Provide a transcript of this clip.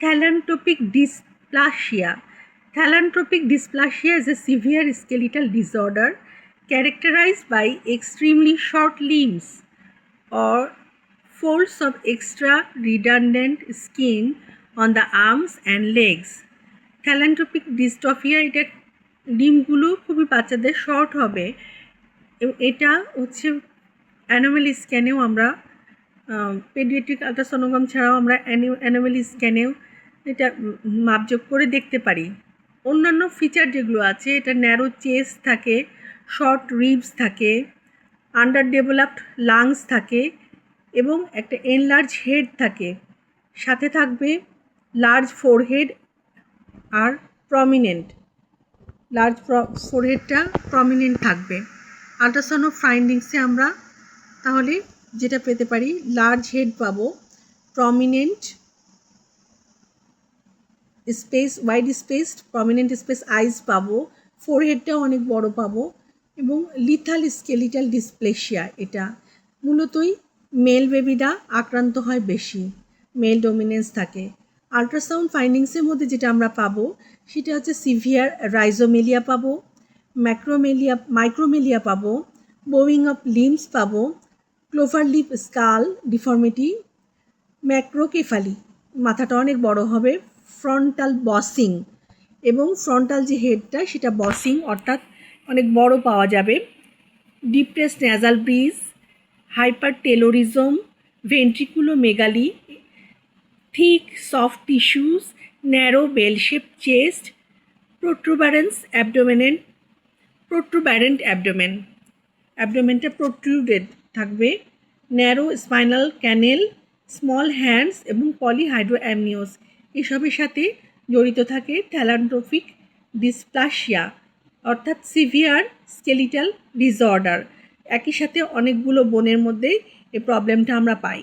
Thalantropic dysplasia. Thalantropic dysplasia is a severe skeletal disorder characterized by extremely short limbs or folds of extra redundant skin on the arms and legs. Thalantropic dystrophy এটা লিম্বগুলো খুবই বাচ্চাদের short হবে এবং এটা হচ্ছে anomaly স্ক্যানেও আমরা paediatric ultrasonogram ছাড়াও আমরা অ্যানোমালি স্ক্যানেও এটা মাপযোগ করে দেখতে পারি। অন্যান্য ফিচার যেগুলো আছে, এটা ন্যারো চেস্ট থাকে, শর্ট রিবস থাকে, আন্ডার ডেভেলপড লাংস থাকে এবং একটা এনলার্জ হেড থাকে, সাথে থাকবে লার্জ ফোরহেড আর প্রমিনেন্ট ফোরহেডটা প্রমিনেন্ট থাকবে। আল্ট্রাসাউন্ড ফাইন্ডিংসে আমরা তাহলে যেটা পেতে পারি, লার্জ হেড পাবো, prominent space, wide spaced prominent space eyes পাবো, ফোরহেডটাও অনেক বড় পাবো এবং লিথাল স্কেলিটাল ডিসপ্লেসিয়া। এটা মূলতই মেল বেবিরা আক্রান্ত হয় বেশি, মেল ডোমিনেন্স থাকে। আল্ট্রাসাউন্ড ফাইন্ডিংসের মধ্যে যেটা আমরা পাবো সেটা হচ্ছে সিভিয়ার রাইজোমেলিয়া পাবো, মাইক্রোমেলিয়া পাবো, বোয়িং অফ লিম্বস পাবো, ক্লোভার লিপ স্কাল ডিফর্মিটি, ম্যাক্রোকেফালি, মাথাটা অনেক বড় হবে, ফ্রন্টাল বসিং এবং ফ্রন্টাল যে হেডটা সেটা বসিং অর্থাৎ অনেক বড় পাওয়া যাবে, depress nasal bridge, hypertelorism, ventriculomegaly, thick soft tissues, narrow bell-shaped chest, protuberant abdomen, অ্যাবডোমেনটা প্রোট্রুডেড থাকবে, narrow spinal canal, small hands এবং পলিহাইড্রোঅ্যামনিওস। এসবের সাথে জড়িত থাকে থ্যালান্ট্রোপিক ডিসপ্লাসিয়া অর্থাৎ সিভিয়ার স্কেলিটাল ডিসঅর্ডার। একই সাথে অনেকগুলো বোনের মধ্যে এই প্রবলেমটা আমরা পাই।